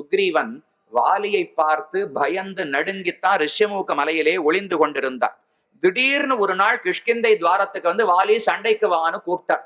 சுக்ரீவன் வாலியை பார்த்து பயந்து நடுங்கித்தான் ரிஷ்யமூக மலையிலே ஒளிந்து கொண்டிருந்தார். திடீர்னு ஒரு நாள் கிஷ்கிந்தை துவாரத்துக்கு வந்து வாலி சண்டைக்கு வான்னு கூப்பிட்டார்.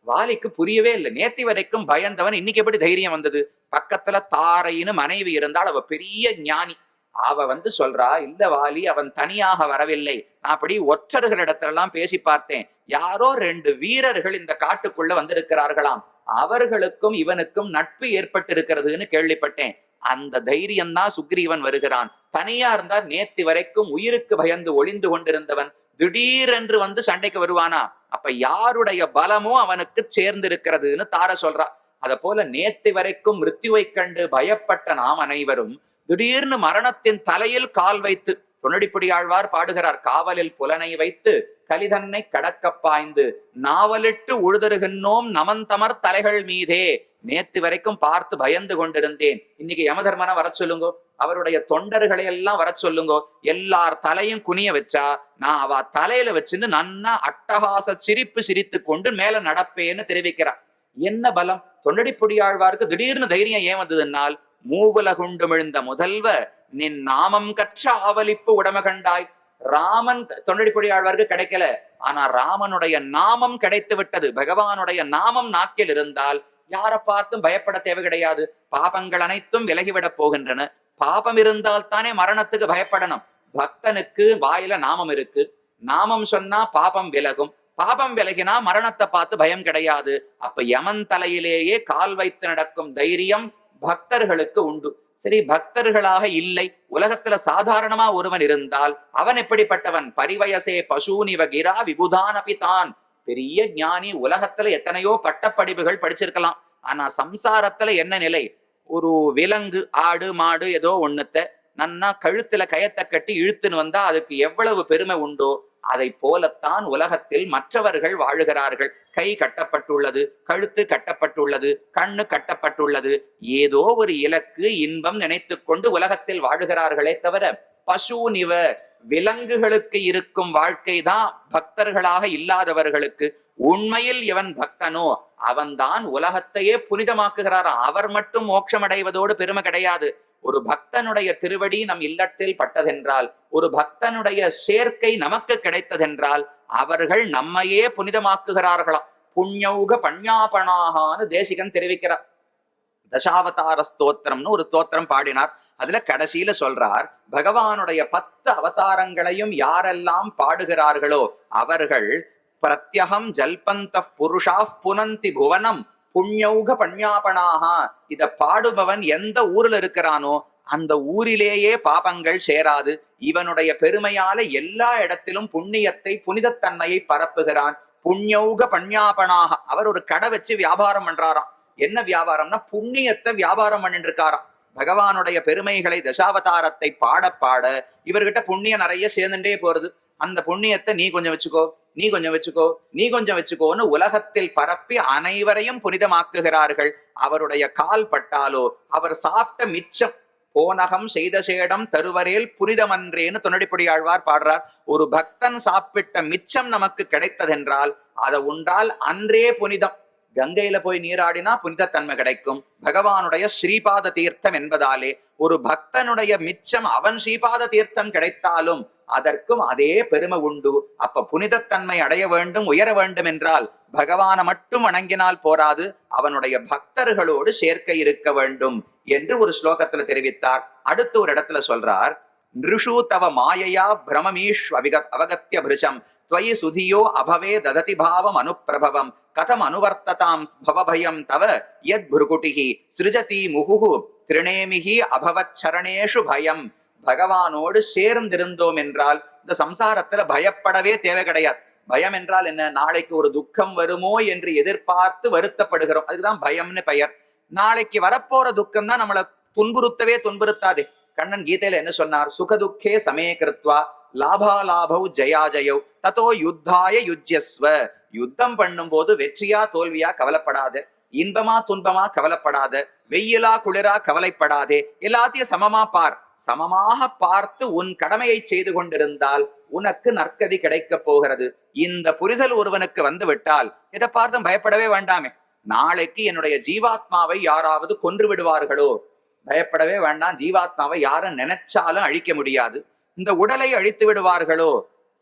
வாலிக்கு புரியவே இல்லை. நேத்தி வரைக்கும் பயந்தவன் இன்னைக்கு எப்படி தைரியம் வந்தது? பக்கத்துல தாரைன்னு மனைவி இருந்தால், அவ பெரிய ஞானி. அவ வந்து சொல்றா, இல்ல வாலி, அவன் தனியாக வரவில்லை. நான் அப்படி ஒற்றர்களிடத்துல எல்லாம் பேசி பார்த்தேன். யாரோ 2 வீரர்கள் இந்த காட்டுக்குள்ள வந்திருக்கிறார்களாம். அவர்களுக்கும் இவனுக்கும் நட்பு ஏற்பட்டிருக்கிறதுன்னு கேள்விப்பட்டேன். அந்த தைரியம் தான் சுக்ரீவன் வருகிறான். தனியா இருந்தா நேத்தி வரைக்கும் உயிருக்கு பயந்து ஒளிந்து கொண்டிருந்தவன் திடீரென்று வந்து சண்டைக்கு வருவானா? அப்ப யாருடைய பலமோ அவனுக்கு சேர்ந்திருக்கிறதுன்னு தார சொல்றா. அத போல நேத்தி வரைக்கும் மிருத்யுவை கண்டு பயப்பட்ட நாம் அனைவரும் திடீர்னு மரணத்தின் தலையில் கால் வைத்து, தொண்டடிப்படியாழ்வார் பாடுகிறார், காவலில் புலனை வைத்து கலிதன்னை கடக்க பாய்ந்து நாவலிட்டு உழுதருகின்றோம் நமந்தமர் தலைகள் மீதே. நேத்து வரைக்கும் பார்த்து பயந்து கொண்டிருந்தேன். இன்னைக்கு யமதர்மனை வர சொல்லுங்கோ, அவருடைய தொண்டர்களை எல்லாம் வர சொல்லுங்கோ. எல்லார் தலையும் குனிய வச்சா நான் அவ தலையில வச்சுன்னு நன்னா அட்டகாச சிரிப்பு சிரித்து கொண்டு மேல நடப்பேன்னு தெரிவிக்கிறார். என்ன பலம்! தொண்டடிப்பொடியாழ்வாருக்கு திடீர்னு தைரியம் ஏன் வந்ததுன்னால், மூவுலகுண்டுமிழ்ந்த முதல்வ நின் நாமம் கற்ற ஆவலிப்பு உடம கண்டாய். ராமன் தொண்டடிப்பொடியாழ்வாருக்கு கிடைக்கல, ஆனா ராமனுடைய நாமம் கிடைத்து விட்டது. பகவானுடைய நாமம் நாக்கில் இருந்தால் யாரை பார்த்தும் பயப்பட தேவை கிடையாது. பாபங்கள் அனைத்தும் விலகிவிடப் போகின்றன. பாபம் இருந்தால் தானே மரணத்துக்கு பயப்படணும். பக்தனுக்கு வாயில நாமம் இருக்கு. நாமம் சொன்னா பாபம் விலகும். பாபம் விலகினா மரணத்தை பார்த்து பயம் கிடையாது. அப்ப யமன் தலையிலேயே கால் வைத்து நடக்கும் தைரியம் பக்தர்களுக்கு உண்டு. சரி, பக்தர்களாக இல்லை, உலகத்துல சாதாரணமா ஒருவன் இருந்தால் அவன் எப்படிப்பட்டவன்? பரிவயசே பசூனிவ கிரா விபுதானபிதான். பெரிய ஞானி, உலகத்துல எத்தனையோ பட்டப்படிப்புகள் படிச்சிருக்கலாம். ஆனா சம்சாரத்துல என்ன நிலை? ஒரு விலங்கு, ஆடு மாடு ஏதோ ஒண்ணுத்த நன்னா கழுத்துல கயத்தை கட்டி இழுத்துன்னு வந்தா அதுக்கு எவ்வளவு பெருமை உண்டோ, அதை போலத்தான் உலகத்தில் மற்றவர்கள் வாழுகிறார்கள். கை கட்டப்பட்டுள்ளது, கழுத்து கட்டப்பட்டுள்ளது, கண்ணு கட்டப்பட்டுள்ளது. ஏதோ ஒரு இலக்கு, இன்பம் நினைத்து கொண்டு உலகத்தில் வாழுகிறார்களே தவிர, பசுநிவ விலங்குகளுக்கு இருக்கும் வாழ்க்கைதான் பக்தர்களாக இல்லாதவர்களுக்கு. உண்மையில் எவன் பக்தனோ அவன்தான் உலகத்தையே புனிதமாக்குகிறாராம். அவர் மட்டும் மோட்சம் அடைவதோடு பெருமை கிடையாது. ஒரு பக்தனுடைய திருவடி நம் இல்லத்தில் பட்டதென்றால், ஒரு பக்தனுடைய சேர்க்கை நமக்கு கிடைத்ததென்றால், அவர்கள் நம்மையே புனிதமாக்குகிறார்களாம். புண்ணியௌக பஞ்ஞாபனாகான்னு தேசிகன் தெரிவிக்கிறார். தசாவதார ஸ்தோத்திரம்னு ஒரு ஸ்தோத்திரம் பாடினார். அதுல கடைசியில சொல்றார், பகவானுடைய 10 அவதாரங்களையும் யாரெல்லாம் பாடுகிறார்களோ அவர்கள் பிரத்யகம் ஜல்பந்த புருஷா புனந்தி புவனம் புண்ணியௌக பஞ்ஞாபனாக. இத பாடுபவன் எந்த ஊர்ல இருக்கிறானோ அந்த ஊரிலேயே பாபங்கள் சேராது. இவனுடைய பெருமையால எல்லா இடத்திலும் புண்ணியத்தை, புனிதத்தன்மையை பரப்புகிறான். புண்ணியௌக பஞ்ஞாபனாக. அவர் ஒரு கடை வச்சு வியாபாரம் பண்றாராம். என்ன வியாபாரம்னா புண்ணியத்தை வியாபாரம் பண்ணிட்டு இருக்காராம். பகவானுடைய பெருமைகளை, தசாவதாரத்தை பாட பாட இவர்கிட்ட புண்ணியம் நிறைய சேர்ந்துட்டே போறது. அந்த புண்ணியத்தை நீ கொஞ்சம் வச்சுக்கோ, நீ கொஞ்சம் வச்சுக்கோ, நீ கொஞ்சம் வச்சுக்கோன்னு உலகத்தில் பரப்பி அனைவரையும் புனிதமாக்குகிறார்கள். அவருடைய கால் பட்டாலோ அவர் சாப்பிட்ட மிச்சம், போனகம் செய்த சேடம் தருவரேல் புனிதமன்றேன்னு தொண்டடிப்படியாழ்வார் பாடுறார். ஒரு பக்தன் சாப்பிட்ட மிச்சம் நமக்கு கிடைத்ததென்றால் அதை உண்டால் அன்றே புனிதம். கங்கையில போய் நீராடினா புனிதத்தன்மை கிடைக்கும். பகவானுடைய ஸ்ரீபாத தீர்த்தம் என்பதாலே ஒரு பக்தனுடைய மிச்சம் அவன் ஸ்ரீபாத தீர்த்தம் கிடைத்தாலும் அதற்கும் அதே பெருமை உண்டு. அப்ப புனிதத்தன்மை அடைய வேண்டும், உயர வேண்டும் என்றால் பகவானை மட்டும் வணங்கினால் போராது, அவனுடைய பக்தர்களோடு சேர்க்கை இருக்க வேண்டும் என்று ஒரு ஸ்லோகத்துல தெரிவித்தார். அடுத்து ஒரு இடத்துல சொல்றார், நிருஷு தவ மாயையா பிரமமீஷ் அவகத்திய பிருஷம் त्वयि सुधियो अभवे ददति भावम अनुप्रभवम कथम अनुवर्ततां भवभयं तव यद् भृकुटिः सृजति मुहुः त्रिणेमिहि अभवच्चरणेषु भयம். பகவானோடு சேர்ந்திருந்தோம் என்றால் இந்த சம்சாரத்துல பயப்படவே தேவை கிடையாது. பயம் என்றால் என்ன? நாளைக்கு ஒரு துக்கம் வருமோ என்று எதிர்பார்த்து வருத்தப்படுகிறோம். அதுக்குதான் பயம்னு பெயர். நாளைக்கு வரப்போற துக்கம் தான் நம்மளை துன்புறுத்தாதே. கண்ணன் கீதையில என்ன சொன்னார்? சுகதுக்கே சமே கிருத்வா லாபாலாபௌ ஜயாஜயௌ ததோ யுத்தாய யுஜ்யஸ்வ. யுத்தம் பண்ணும் போது வெற்றியா தோல்வியா கவலைப்படாத, இன்பமா துன்பமா கவலைப்படாத, வெயிலா குளிரா கவலைப்படாதே, எல்லாத்தையும் சமமா பார். சமமாக பார்த்து உன் கடமையை செய்து கொண்டிருந்தால் உனக்கு நற்கதி கிடைக்க போகிறது. இந்த புரிதல் ஒருவனுக்கு வந்து விட்டால் இதை பார்த்தும் பயப்படவே வேண்டாமே. நாளைக்கு என்னுடைய ஜீவாத்மாவை யாராவது கொன்று விடுவார்களோ, பயப்படவே வேண்டாம், ஜீவாத்மாவை யாரும் நினைச்சாலும் அழிக்க முடியாது. இந்த உடலை அழித்து விடுவார்களோ?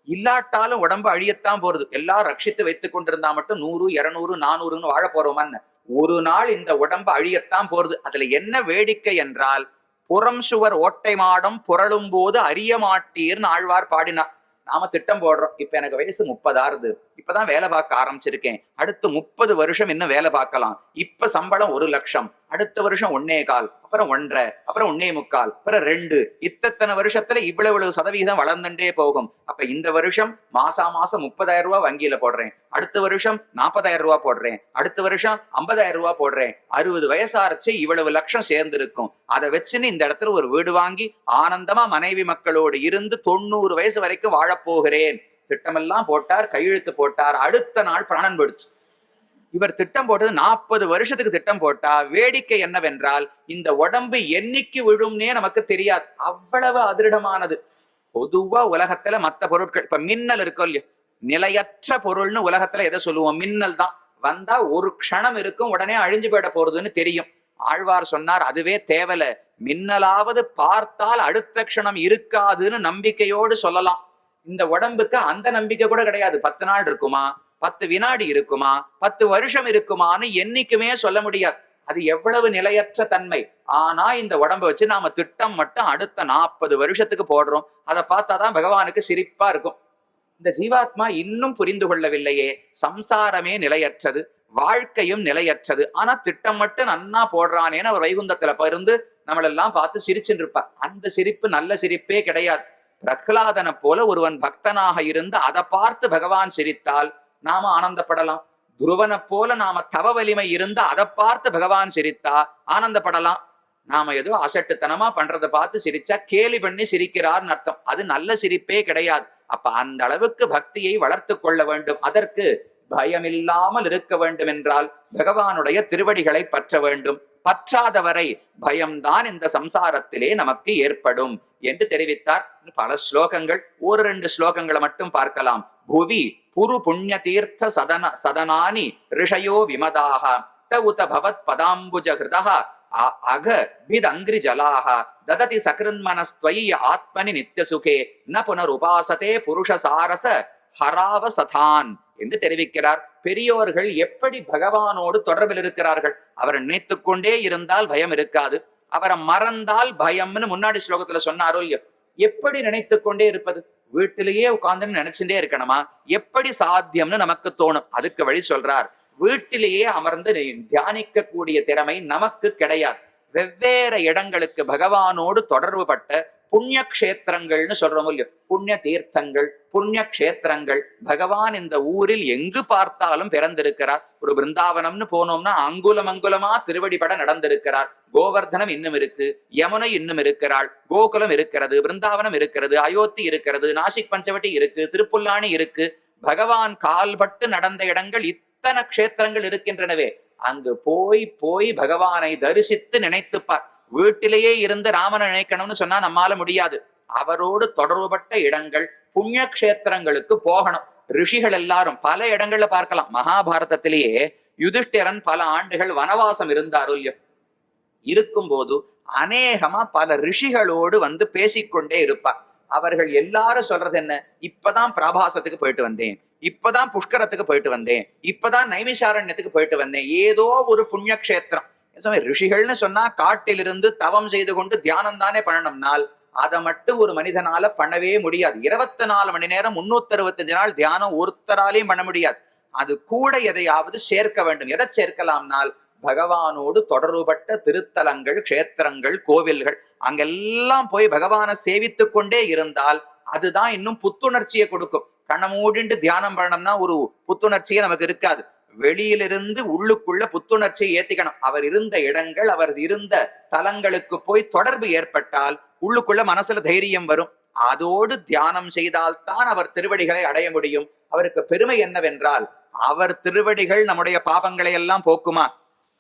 இல்லாட்டாலும் உடம்பு அழியத்தான் போறது. எல்லாம் ரட்சித்து வைத்துக் கொண்டிருந்தா மட்டும் 100, 200, 400ன்னு வாழ போறோமான்னு? ஒரு நாள் இந்த உடம்பு அழியத்தான் போறது. அதுல என்ன வேடிக்கை என்றால், புறம் சுவர் ஓட்டை மாடம் புரளும் போது அறிய மாட்டீர்னு ஆழ்வார் பாடினார். நாம திட்டம் போடுறோம், இப்ப எனக்கு வயசு 30 ஆறுது, இப்பதான் வேலை பார்க்க ஆரம்பிச்சிருக்கேன், அடுத்து 30 வருஷம் இன்னும் வேலை பார்க்கலாம், இப்ப சம்பளம் 1,00,000, அடுத்த வருஷம் 1.25, அப்புறம் 1.5, அப்புறம் 1.25, அப்புறம் 2, இத்தனை வருஷத்துல இவ்வளவு சதவீதம் வளர்ந்துட்டே போகும். அப்ப இந்த வருஷம் மாசம் 30,000 ரூபாய் வங்கியில போடுறேன், அடுத்த வருஷம் 40,000 ரூபாய் போடுறேன், அடுத்த வருஷம் 50,000 ரூபாய் போடுறேன், 60 வயசாச்சு இவ்வளவு லட்சம் சேர்ந்து இருக்கும். அதை வச்சுன்னு இந்த இடத்துல ஒரு வீடு வாங்கி ஆனந்தமா மனைவி மக்களோடு இருந்து 90 வயசு வரைக்கும் வாழப்போகிறேன். திட்டமெல்லாம் போட்டார், கையெழுத்து போட்டார். அடுத்த நாள் பிராணன் போயிடுச்சு. இவர் திட்டம் போட்டது 40 வருஷத்துக்கு திட்டம் போட்டா, வேடிக்கை என்னவென்றால் இந்த உடம்பு என்னைக்கு விழும்னே நமக்கு தெரியாது, அவ்வளவு அதிருடமானது. பொதுவா உலகத்துல மத்த பொருட்கள், இப்ப மின்னல் இருக்கும் இல்லையா, நிலையற்ற பொருள்னு உலகத்துல எதை சொல்லுவோம்? மின்னல் தான். வந்தா ஒரு க்ஷணம் இருக்கும், உடனே அழிஞ்சு போயிட போறதுன்னு தெரியும். ஆழ்வார் சொன்னார், அதுவே தேவல, மின்னலாவது பார்த்தால் அடுத்த க்ஷணம் இருக்காதுன்னு நம்பிக்கையோடு சொல்லலாம். இந்த உடம்புக்கு அந்த நம்பிக்கை கூட கிடையாது. 10 நாள் இருக்குமா, 10 வினாடி இருக்குமா, 10 வருஷம் இருக்குமான்னு என்னைக்குமே சொல்ல முடியாது. அது எவ்வளவு நிலையற்ற தன்மை. ஆனா இந்த உடம்பை வச்சு நாம திட்டம் மட்டும் அடுத்த 40 வருஷத்துக்கு போடுறோம். அதை பார்த்தாதான் பகவானுக்கு சிரிப்பா இருக்கும். இந்த ஜீவாத்மா இன்னும் புரிந்து கொள்ளவில்லையே, சம்சாரமே நிலையற்றது, வாழ்க்கையும் நிலையற்றது. ஆனா திட்டம் மட்டும் நன்னா போடுறானேன்னு அவர் வைகுந்தத்துல இருந்து நம்மளெல்லாம் பார்த்து சிரிச்சுட்டு இருப்பார். அந்த சிரிப்பு நல்ல சிரிப்பே கிடையாது. பிரகலாதனை போல ஒருவன் பக்தனாக இருந்து அதை பார்த்து பகவான் சிரித்தால் நாம ஆனந்தப்படலாம். துருவனை போல நாம தவ வலிமை இருந்து அதை பார்த்து பகவான் சிரித்தா ஆனந்தப்படலாம். நாம ஏதோ அசட்டுத்தனமா பண்றதை பார்த்து சிரிச்சா கேலி பண்ணி சிரிக்கிறார்னு அர்த்தம். அது நல்ல சிரிப்பே கிடையாது. அப்ப அந்த அளவுக்கு பக்தியை வளர்த்து கொள்ள வேண்டும். அதற்கு பயமில்லாமல் இருக்க வேண்டும் என்றால் பகவானுடைய திருவடிகளை பற்ற வேண்டும். பற்றாதவரை பயம்தான் இந்த சம்சாரத்திலே நமக்கு ஏற்படும் என்று தெரிவித்தார். பல ஸ்லோகங்கள், ஒரு 2 ஸ்லோகங்களை மட்டும் பார்க்கலாம். புவி புரு புண்ணிய தீர்த்த சதனானி ரிஷயோ விமதாக தவுத பவத் பதாம்புஜ ஹிருதஹ அக பிதங்கிரி ஜலாஹ தததி சகிருன்மனஸ்த்வயி ஆத்மனி நித்ய சுகே ந புனருபாசதே புருஷ சாரச ஹராவசதான் என்று தெரிவிக்கிறார். பெரியோர்கள் எப்படி பகவானோடு தொடர்பில் இருக்கிறார்கள்? அவரை நினைத்து கொண்டே இருந்தால் பயம் இருக்காது, அவரை மறந்தால் பயம்னு முன்னாடி ஸ்லோகத்துல சொன்னாரோ இல்லையோ. எப்படி நினைத்து கொண்டே இருப்பது? வீட்டிலேயே உட்கார்ந்து நினைச்சுட்டே இருக்கணுமா? எப்படி சாத்தியம்னு நமக்கு தோணும். அதுக்கு வழி சொல்றார். வீட்டிலேயே அமர்ந்து தியானிக்க கூடிய திறமை நமக்கு கிடையாது. வெவ்வேறு இடங்களுக்கு பகவானோடு தொடர்பு பட்ட புண்ணிய கஷேத்திரங்கள்னு சொல்றோம் இல்லையோ, புண்ணிய தீர்த்தங்கள், புண்ணிய கஷேத்திரங்கள். பகவான் இந்த ஊரில் எங்கு பார்த்தாலும் பிறந்திருக்கிறார். ஒரு பிருந்தாவனம்னு போனோம்னா அங்குலம் அங்குலமா திருவடிபட நடந்திருக்கிறார். கோவர்தனம் இன்னும் இருக்கு, யமுனை இன்னும் இருக்கிறாள், கோகுலம் இருக்கிறது, பிருந்தாவனம் இருக்கிறது, அயோத்தி இருக்கிறது, நாசிக் பஞ்சவட்டி இருக்கு, திருப்புல்லானி இருக்கு. பகவான் கால்பட்டு நடந்த இடங்கள் இத்தனை கஷேத்திரங்கள் இருக்கின்றனவே. அங்கு போய் போய் பகவானை தரிசித்து நினைத்துப்பார். வீட்டிலேயே இருந்து ராமனை நினைக்கணும்னு சொன்னா நம்மால முடியாது. அவரோடு தொடர்புபட்ட இடங்கள், புண்ணிய கஷேத்திரங்களுக்கு போகணும். ரிஷிகள் எல்லாரும் பல இடங்கள்ல பார்க்கலாம். மகாபாரதத்திலேயே யுதிஷ்டிரன் பல ஆண்டுகள் வனவாசம் இருந்தாரோ இல்லையோ, இருக்கும்போது அநேகமா பல ரிஷிகளோடு வந்து பேசிக்கொண்டே இருப்பார். அவர்கள் எல்லாரும் சொல்றது என்ன? இப்பதான் பிரபாசத்துக்கு போயிட்டு வந்தேன், இப்பதான் புஷ்கரத்துக்கு போயிட்டு வந்தேன், இப்பதான் நைமிஷாரண்யத்துக்கு போயிட்டு வந்தேன். ஏதோ ஒரு புண்ணிய கஷேத்திரம். ரிஷிகள்னு சொன்னா காட்டிலிருந்து தவம் செய்து கொண்டு தியானம் தானே பண்ணணும்னால் அதை மட்டும் ஒரு மனிதனால பண்ணவே முடியாது. 24 மணி நேரம் 365 நாள் தியானம் ஒருத்தராலையும் பண்ண முடியாது. அது கூட எதையாவது சேர்க்க வேண்டும். எதை சேர்க்கலாம்னால் பகவானோடு தொடர்புபட்ட திருத்தலங்கள், கஷேத்திரங்கள், கோவில்கள், அங்கெல்லாம் போய் பகவானை சேவித்து கொண்டே இருந்தால் அதுதான் இன்னும் புத்துணர்ச்சியை கொடுக்கும். கண்ண மூடிண்டு தியானம் பண்ணணும்னா ஒரு புத்துணர்ச்சியே நமக்கு இருக்காது. வெளியிலிருந்து உள்ளுக்குள்ள புத்துணர்ச்சியை ஏத்திக்கணும். அவர் இருந்த இடங்கள், அவர் இருந்த தலங்களுக்கு போய் தொடர்பு ஏற்பட்டால் உள்ளுக்குள்ள மனசுல தைரியம் வரும். அதோடு தியானம் செய்தால்தான் அவர் திருவடிகளை அடைய முடியும். அவருக்கு பெருமை என்னவென்றால், அவர் திருவடிகள் நம்முடைய பாபங்களை எல்லாம் போக்குமா?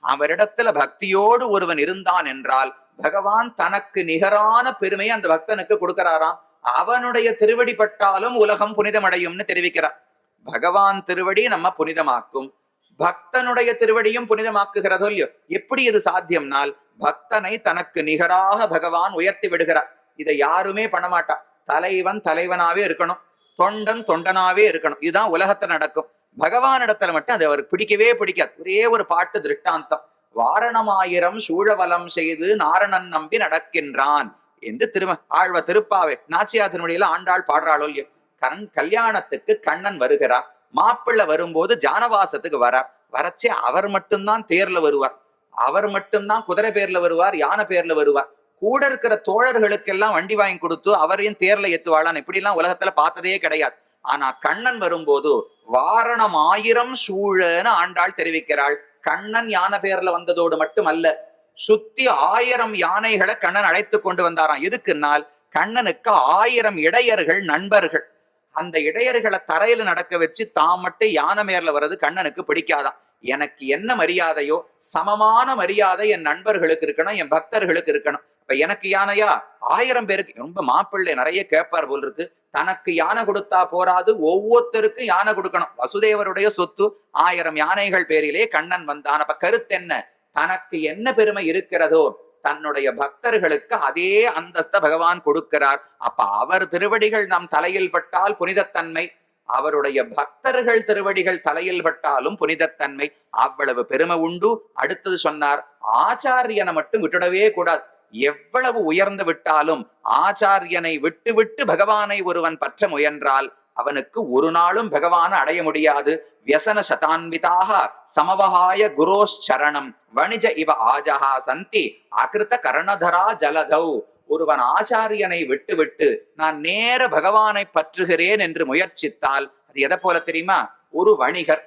அவரிடத்துல பக்தியோடு ஒருவன் இருந்தான் என்றால் பகவான் தனக்கு நிகரான பெருமையை அந்த பக்தனுக்கு கொடுக்கிறாராம். அவனுடைய திருவடி பட்டாலும் உலகம் புனிதமடையும்னு தெரிவிக்கிறார். பகவான் திருவடி நம்ம புனிதமாக்கும், பக்தனுடைய திருவடியும் புனிதமாக்குகிறதோ இல்லையோ. எப்படி இது சாத்தியம்னால் பக்தனை தனக்கு நிகராக பகவான் உயர்த்தி விடுகிறார். இதை யாருமே பண்ண மாட்டா. தலைவன் தலைவனாவே இருக்கணும், தொண்டன் தொண்டனாவே இருக்கணும். இதுதான் உலகத்துல நடக்கும். பகவானிடத்துல மட்டும் அது அவருக்கு பிடிக்கவே பிடிக்காது. ஒரே ஒரு பாட்டு திருஷ்டாந்தம்: வாரணமாயிரம் சூழவலம் செய்து நாரணன் நம்பி நடக்கின்றான் என்று ஆழ்வ திருப்பாவே நாச்சியா திருமொழியில ஆண்டாள் பாடுறாளோ இல்லையோ. கல்யாணத்துக்கு கண்ணன் வருகிறார். மாப்பிள்ளை வரும்போது ஜானவாசத்துக்கு வரார். வரச்சே அவர் மட்டும்தான் தேர்ல வருவார், அவர் மட்டும்தான் குதிரை பேர்ல வருவார், யானை பேர்ல வருவார். கூட இருக்கிற தோழர்களுக்கெல்லாம் வண்டி வாங்கி கொடுத்து அவரையும் தேர்ல ஏத்துவாளான்னு இப்படி எல்லாம் உலகத்துல பார்த்ததே கிடையாது. ஆனா கண்ணன் வரும்போது வாரணம் 1000 சூழன்னு ஆண்டாள் தெரிவிக்கிறாள். கண்ணன் யானை பேர்ல வந்ததோடு மட்டுமல்ல, சுத்தி 1000 யானைகளை கண்ணன் அழைத்து கொண்டு வந்தாராம். எதுக்குன்னால் கண்ணனுக்கு 1000 இடையர்கள் நண்பர்கள். அந்த இடையர்களை தரையில நடக்க வச்சு தான் மட்டும் யானை மேர்ல வர்றது கண்ணனுக்கு பிடிக்காதான். எனக்கு என்ன மரியாதையோ சமமான மரியாதை என் நண்பர்களுக்கு இருக்கணும், என் பக்தர்களுக்கு இருக்கணும். இப்ப எனக்கு யானையா 1000 பேருக்கு ரொம்ப மாப்பிள்ளை நிறைய கேட்பார் போல் இருக்கு. தனக்கு யானை கொடுத்தா போராது, ஒவ்வொருத்தருக்கும் யானை கொடுக்கணும். வசுதேவருடைய சொத்து 1000 யானைகள் பேரிலே கண்ணன் வந்தான். அப்ப கருத்து என்ன? தனக்கு என்ன பெருமை இருக்கிறதோ தன்னுடைய பக்தர்களுக்கு அதே அந்தஸ்த பகவான் கொடுக்கிறார். அப்ப அவர் திருவடிகள் நம் தலையில் பட்டால் புனிதத்தன்மை, அவருடைய பக்தர்கள் திருவடிகள் தலையில் பட்டாலும் புனிதத்தன்மை. அவ்வளவு பெருமை உண்டு. அடுத்தது சொன்னார், ஆச்சாரியனை மட்டும் விட்டுடவே கூடாது. எவ்வளவு உயர்ந்து விட்டாலும் ஆச்சாரியனை விட்டு விட்டு பகவானை ஒருவன் பற்ற முயன்றால் அவனுக்கு ஒரு நாளும் பகவானை அடைய முடியாது. வியசன சதான்விதாக சமவகாய குரோச்சரணம் வணிஜ இவ ஆஜஹா சந்தி அகிருத கர்ணதரா ஜலதௌ. ஒருவன் ஆச்சாரியனை விட்டு விட்டு நான் நேர பகவானை பற்றுகிறேன் என்று முயற்சித்தால் அது எதை போல தெரியுமா? ஒரு வணிகர்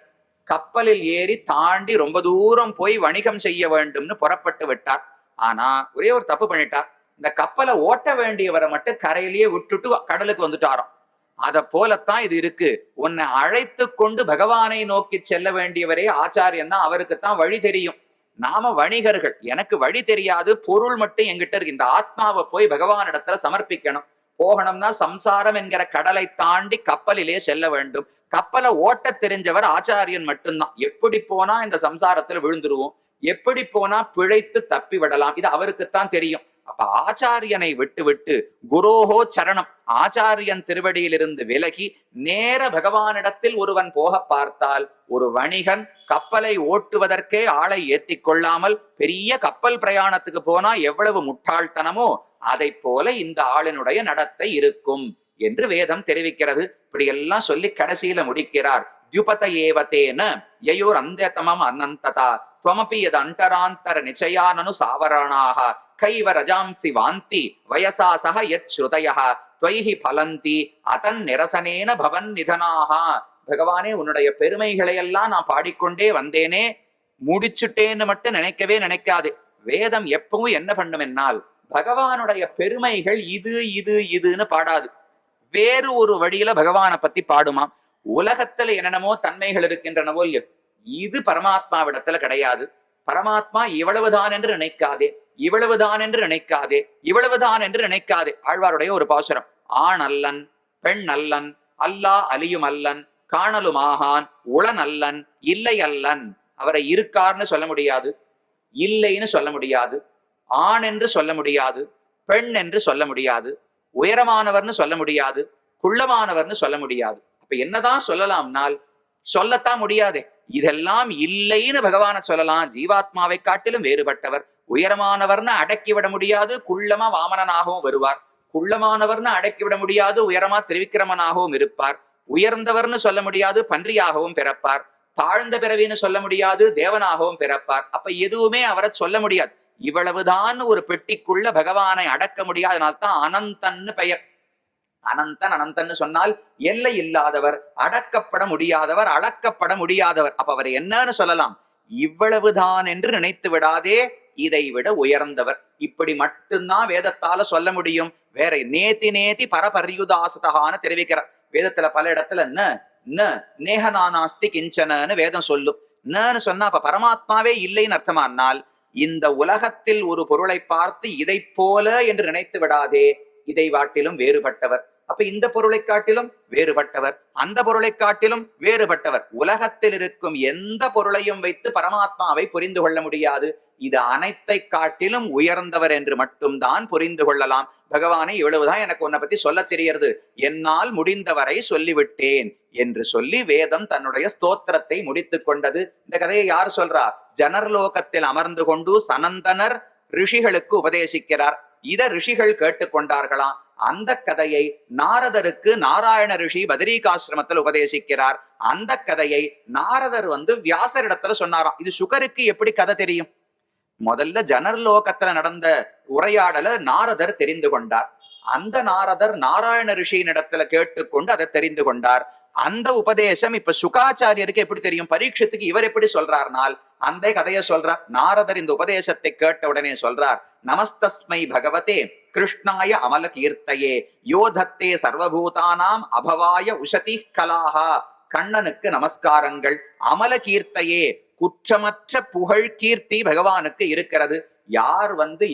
கப்பலில் ஏறி தாண்டி ரொம்ப தூரம் போய் வணிகம் செய்ய வேண்டும்னு புறப்பட்டு விட்டார். ஆனா ஒரே ஒரு தப்பு பண்ணிட்டார். இந்த கப்பலை ஓட்ட வேண்டியவரை மட்டும் கரையிலேயே விட்டுட்டு கடலுக்கு வந்துட்டாராம். அத போலத்தான் இது இருக்கு. உன்னை அழைத்து கொண்டு பகவானை நோக்கி செல்ல வேண்டியவரே ஆச்சாரியன் தான், அவருக்குத்தான் வழி தெரியும். நாம வணிகர்கள், எனக்கு வழி தெரியாது, பொருள் மட்டும் எங்கிட்ட இருக்கு. இந்த ஆத்மாவை போய் பகவான் இடத்துல சமர்ப்பிக்கணும். போகணும்னா சம்சாரம் என்கிற கடலை தாண்டி கப்பலிலே செல்ல வேண்டும். கப்பலை ஓட்ட தெரிஞ்சவர் ஆச்சாரியன் மட்டும்தான். எப்படி போனா இந்த சம்சாரத்துல விழுந்துருவோம், எப்படி போனா பிழைத்து தப்பி விடலாம், இது அவருக்குத்தான் தெரியும். அப்ப ஆச்சாரியனை விட்டு விட்டு குரோஹோ சரணம், ஆச்சாரியன் திருவடியிலிருந்து விலகி நேர பகவானிடத்தில் ஒருவன் போக பார்த்தால், ஒரு வணிகன் கப்பலை ஓட்டுவதற்கே ஆளை ஏத்தி கொள்ளாமல் பெரிய கப்பல் பிரயாணத்துக்கு போனா எவ்வளவு முட்டாள்தனமோ அதை போல இந்த ஆளினுடைய நடத்தை இருக்கும் என்று வேதம் தெரிவிக்கிறது. இப்படி எல்லாம் சொல்லி கடைசியில முடிக்கிறார். தியுபத ஏவத்தேன யயோர் அந்ததமம் அனந்ததா துவமபி யத் அந்தராந்தர நிச்சயானனு சாவரணாக கைவ ரஜாம்சி வாந்தி வயசா சக யத் ஸ்ருதயஹ த்வைஹி பலந்தி அதன் நிரசனேன பவன் நிதனாக. பகவானே, உன்னுடைய பெருமைகளை எல்லாம் நான் பாடிக்கொண்டே வந்தேனே, முடிச்சுட்டேன்னு மட்டும் நினைக்கவே நினைக்காது. வேதம் எப்பவும் என்ன பண்ணும் என்னால் பகவானுடைய பெருமைகள் இது இது இதுன்னு பாடாது, வேறு ஒரு வழியில பகவானை பத்தி பாடுமாம். உலகத்துல என்னென்னமோ தன்மைகள் இருக்கின்றனவோ இல்லையோ, இது பரமாத்மாவிடத்துல கிடையாது. பரமாத்மா இவ்வளவுதான் என்று நினைக்காதே, இவ்வளவுதான் என்று நினைக்காதே, இவ்வளவுதான் என்று நினைக்காதே. ஆழ்வாருடைய ஒரு பாசுரம்: ஆண் அல்லன் பெண் அல்லன் அல்லா அலியும் அல்லன் காணலுமாகான் உளன் அல்லன் இல்லை அல்லன். அவரை இருக்கார்னு சொல்ல முடியாது, இல்லைன்னு சொல்ல முடியாது, ஆண் என்று சொல்ல முடியாது, பெண் என்று சொல்ல முடியாது, உயரமானவர்னு சொல்ல முடியாது, குள்ளமானவர்னு சொல்ல முடியாது. அப்ப என்னதான் சொல்லலாம்னால் சொல்லத்தான் முடியாதே. இதெல்லாம் இல்லைன்னு பகவான சொல்லலாம். ஜீவாத்மாவை காட்டிலும் வேறுபட்டவர். உயரமானவர்னு அடக்கிவிட முடியாது, குள்ளமா வாமனனாகவும் வருவார். குள்ளமானவர்னு அடக்கிவிட முடியாது, உயரமா திரிவிக்கிரமனாகவும் இருப்பார். உயர்ந்தவர்னு சொல்ல முடியாது, பன்றியாகவும் பிறப்பார். தாழ்ந்த பிறவின்னு சொல்ல முடியாது, தேவனாகவும் பிறப்பார். அப்ப எதுவுமே அவரை சொல்ல முடியாது. இவ்வளவுதான் ஒரு பெட்டிக்குள்ள பகவானை அடக்க முடியாதனால்தான் அனந்தன்னு பெயர். அனந்தன் அனந்தன்னு சொன்னால் எல்லை இல்லாதவர், அடக்கப்பட முடியாதவர், அளக்கப்பட முடியாதவர். அப்ப அவர் என்னன்னு சொல்லலாம்? இவ்வளவுதான் என்று நினைத்து விடாதே, இதை விட உயர்ந்தவர். இப்படி மட்டும்தான் வேதத்தால சொல்ல முடியும். வேற நேதி நேதி பரபரியுதாசதகான்னு தெரிவிக்கிறார். வேதத்துல பல இடத்துல நேஹனானாஸ்தி கிஞ்சனன்னு வேதம் சொல்லும். நன்னு சொன்னா அப்ப பரமாத்மாவே இல்லைன்னு அர்த்தமானால், இந்த உலகத்தில் ஒரு பொருளை பார்த்து இதை போல என்று நினைத்து விடாதே, இதை காட்டிலும் வேறுபட்டவர். அப்ப இந்த பொருளை காட்டிலும் வேறுபட்டவர், அந்த பொருளை காட்டிலும் வேறுபட்டவர். உலகத்தில் இருக்கும் எந்த பொருளையும் வைத்து பரமாத்மாவை புரிந்து கொள்ள முடியாது. இது அனைத்தை காட்டிலும் உயர்ந்தவர் என்று மட்டும்தான் புரிந்து கொள்ளலாம். பகவானை இவ்வளவுதான் எனக்கு உன்னை பத்தி சொல்ல தெரியறது, என்னால் முடிந்தவரை சொல்லிவிட்டேன் என்று சொல்லி வேதம் தன்னுடைய ஸ்தோத்திரத்தை முடித்துக் கொண்டது. இந்த கதையை யார் சொல்றா? ஜனர்லோகத்தில் அமர்ந்து கொண்டு சனந்தனர் ரிஷிகளுக்கு உபதேசிக்கிறார். இத ரிஷிகள் கேட்டுக்கொண்டார்களாம். அந்த கதையை நாரதருக்கு நாராயண ரிஷி பதரிகாசிரமத்தில் உபதேசிக்கிறார். அந்த கதையை நாரதர் வியாசரிடத்துல சொன்னாராம். இது சுகருக்கு எப்படி கதை தெரியும்? முதல்ல ஜனர்லோகத்துல நடந்த உரையாடல நாரதர் தெரிந்து கொண்டார். அந்த நாரதர் நாராயண ரிஷியின் இடத்துல கேட்டுக்கொண்டு அதை தெரிந்து கொண்டார். அந்த உபதேசம் இப்ப சுகாச்சாரியருக்கு எப்படி தெரியும்? பரீட்சத்துக்கு இவர் எப்படி சொல்றார்னால் அந்த கதையை சொல்றார். நாரதர் இந்த உபதேசத்தை கேட்ட உடனே சொல்றார், நமஸ்தஸ்மை பகவதே கிருஷ்ணாய அமல கீர்த்தையே யோதத்தே சர்வபூதானாம் அபவாய உஷதி கலாஹா. கண்ணனுக்கு நமஸ்காரங்கள். அமல கீர்த்தையே, குற்றமற்ற புகழ் கீர்த்தி பகவானுக்கு இருக்கிறது. யார்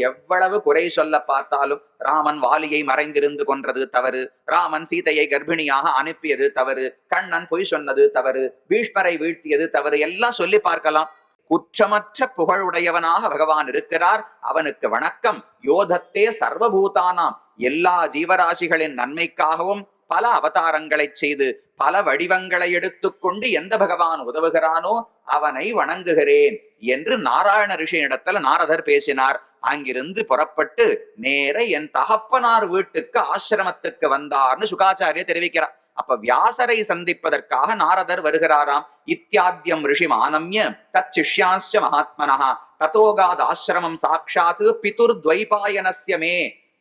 எவ்வளவு குறை சொல்ல பார்த்தாலும், ராமன் வாலியை மறைந்திருந்து கொன்றது தவறு, ராமன் சீதையை கர்ப்பிணியாக அனுப்பியது தவறு, கண்ணன் பொய் சொன்னது தவறு, பீஷ்மரை வீழ்த்தியது தவறு, எல்லாம் சொல்லி பார்க்கலாம். குற்றமற்ற புகழுடையவனாக பகவான் இருக்கிறார். அவனுக்கு வணக்கம். யோதத்தே சர்வபூதானாம், எல்லா ஜீவராசிகளின் நன்மைக்காகவும் பல அவதாரங்களை செய்து பல வடிவங்களை எடுத்துக்கொண்டு எந்த பகவான் உதவுகிறானோ அவனை வணங்குகிறேன் என்று நாராயண ரிஷியிடத்துல நாரதர் பேசினார். அங்கிருந்து புறப்பட்டு நேர என் தகப்பனார் வீட்டுக்கு ஆசிரமத்துக்கு வந்தார்னு சுகாச்சாரிய தெரிவிக்கிறார். அப்ப வியாசரை சந்திப்பதற்காக நாரதர் வருகிறாராம். இத்தியாத்யம் ரிஷி மானம்ய தத் சிஷ்யாஸ்ச மகாத்மனஹ ததோகாத் ஆசிரமம் சாட்சாத் பிதுர் துவைபாயனஸ்யமே.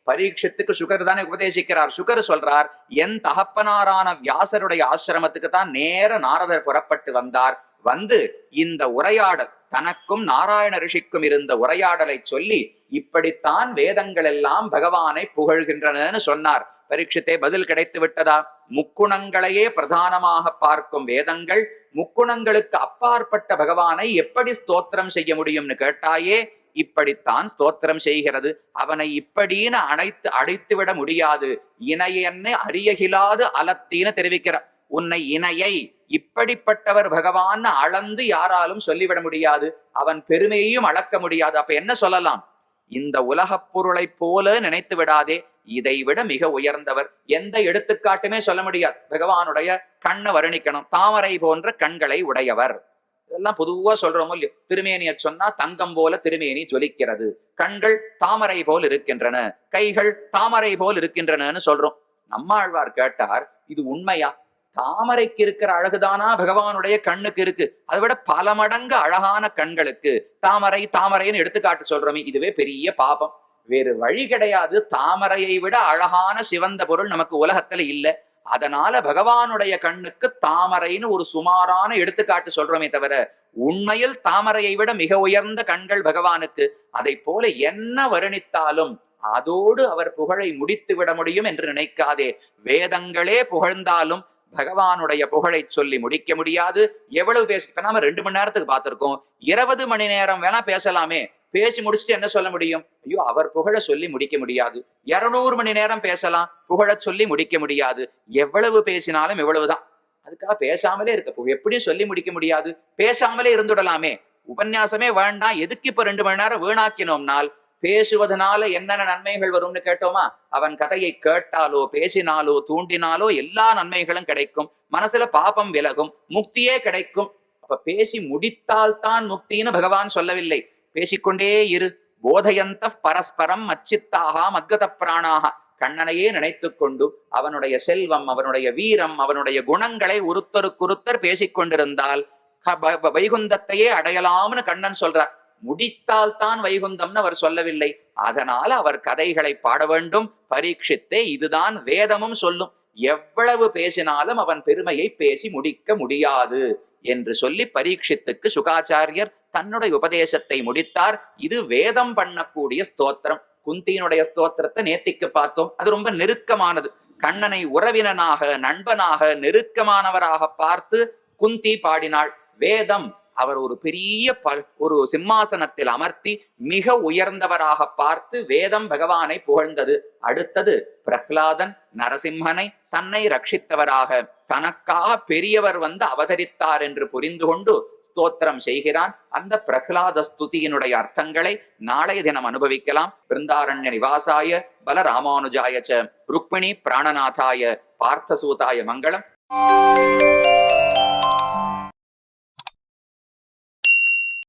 பரீட்சத்துக்கு சுகர் தானே உபதேசிக்கிறார். சுகர் சொல்றார், என் தகப்பனாரான வியாசருடைய ஆசிரமத்துக்கு தான் நேர நாரதர் புறப்பட்டு வந்தார். இந்த உரையாடல் தனக்கும் நாராயண ரிஷிக்கும் இருந்த உரையாடலை சொல்லி இப்படித்தான் வேதங்கள் எல்லாம் பகவானை புகழ்கின்றனன்னு சொன்னார். பரீட்சித்தே பதில் கிடைத்து விட்டதா? முக்குணங்களையே பிரதானமாக பார்க்கும் வேதங்கள் முக்குணங்களுக்கு அப்பாற்பட்ட பகவானை எப்படி ஸ்தோத்திரம் செய்ய முடியும்னு கேட்டாயே, இப்படித்தான் ஸ்தோத்திரம் செய்கிறது. அவனை இப்படின்னு அடைத்து விட முடியாது. இணையன்னு அறியகிலாது அலத்தின்னு தெரிவிக்கிறார். உன்னை இணையை இப்படிப்பட்டவர் பகவான் அளந்து யாராலும் சொல்லிவிட முடியாது. அவன் பெருமையையும் அளக்க முடியாது. அப்ப என்ன சொல்லலாம்? இந்த உலகப் பொருளை போல நினைத்து விடாதே, இதை விட மிக உயர்ந்தவர். எந்த எடுத்துக்காட்டுமே சொல்ல முடியாது. பகவானுடைய கண்ணை வர்ணிக்கணும். தாமரை போன்ற கண்களை உடையவர். இதெல்லாம் பொதுவா சொல்றோமோ இல்லையோ? திருமேனிய சொன்னா தங்கம் போல திருமேனி ஜொலிக்கிறது, கண்கள் தாமரை போல் இருக்கின்றன, கைகள் தாமரை போல் இருக்கின்றனன்னு சொல்றோம். நம்மாழ்வார் கேட்டார், இது உண்மையா? தாமரைக்கு இருக்கிற அழகுதானா பகவானுடைய கண்ணுக்கு இருக்கு? அதை விட பல மடங்கு அழகான கண்களுக்கு தாமரை தாமரைன்னு எடுத்துக்காட்டு சொல்றோமே, இதுவே பெரிய பாபம். வேறு வழி கிடையாது. தாமரையை விட அழகான சிவந்த பொருள் நமக்கு உலகத்துல இல்லை. அதனால பகவானுடைய கண்ணுக்கு தாமரைன்னு ஒரு சுமாரான எடுத்துக்காட்டு சொல்றோமே தவிர, உண்மையில் தாமரையை விட மிக உயர்ந்த கண்கள் பகவானுக்கு. அதை போல என்ன வர்ணித்தாலும் அதோடு அவர் புகழை முடித்து விட முடியும் என்று நினைக்காதே. வேதங்களே புகழ்ந்தாலும் பகவானுடைய புகழை சொல்லி முடிக்க முடியாது. எவ்வளவு இப்ப நாம 2 மணி நேரத்துக்கு பார்த்திருக்கோம். 20 மணி நேரம் வேணா பேசலாமே. பேசி முடிச்சுட்டு என்ன சொல்ல முடியும்? ஐயோ, அவர் புகழ சொல்லி முடிக்க முடியாது. 200 மணி நேரம் பேசலாம், புகழ சொல்லி முடிக்க முடியாது. எவ்வளவு பேசினாலும் இவ்வளவுதான். அதுக்காக பேசாமலே இருக்க எப்படியும் சொல்லி முடிக்க முடியாது. பேசாமலே இருந்துடலாமே, உபன்யாசமே வேண்டாம், எதுக்கு இப்ப 2 மணி நேரம் வீணாக்கினோம்னால் பேசுவதனால என்னென்ன நன்மைகள் வரும்னு கேட்டோமா? அவன் கதையை கேட்டாலோ பேசினாலோ தூண்டினாலோ எல்லா நன்மைகளும் கிடைக்கும். மனசுல பாபம் விலகும், முக்தியே கிடைக்கும். அப்ப பேசி முடித்தால்தான் முக்தின்னு பகவான் சொல்லவில்லை. பேசிக்கொண்டே இரு. போதயந்த பரஸ்பரம் மச்சித்தாக மத்கத பிராணாக. கண்ணனையே நினைத்து கொண்டு அவனுடைய செல்வம், அவனுடைய வீரம், அவனுடைய குணங்களை ஒருத்தருக்குருத்தர் பேசிக்கொண்டிருந்தால் வைகுந்தத்தையே அடையலாம்னு கண்ணன் சொல்றார். முடித்தால்தான் வைகுந்தம்னு அவர் சொல்லவில்லை. அதனால அவர் கதைகளை பாட வேண்டும். பரீட்சித்தே இதுதான் வேதமும் சொல்லும். எவ்வளவு பேசினாலும் அவன் பெருமையை பேசி முடிக்க முடியாது என்று சொல்லி பரீட்சித்துக்கு சுகாச்சாரியர் தன்னுடைய உபதேசத்தை முடித்தார். இது வேதம் பண்ணக்கூடிய ஸ்தோத்திரம். குந்தியினுடைய ஸ்தோத்திரத்தை நேத்திக்கு பார்த்தோம். அது ரொம்ப நெருக்கமானது. கண்ணனை உறவினனாக, நண்பனாக, நெருக்கமானவராக பார்த்து குந்தி பாடினாள். வேதம் அவர் ஒரு பெரிய ஒரு சிம்மாசனத்தில் அமர்த்தி மிக உயர்ந்தவராக பார்த்து வேதம் பகவானை புகழ்ந்தது. அடுத்தது பிரஹ்லாதன் நரசிம்மனை தன்னை ரட்சித்தவராக தனக்காக பெரியவர் வந்து அவதரித்தார் என்று புரிந்து கொண்டு ஸ்தோத்திரம் செய்கிறான். அந்த பிரகலாத ஸ்துதியினுடைய அர்த்தங்களை நாளைய தினம் அனுபவிக்கலாம். பிருந்தாரண்ய நிவாசாய பலராமானுஜாய ச ருக்மிணி பிராணநாதாய பார்த்தசூதாய மங்களம்.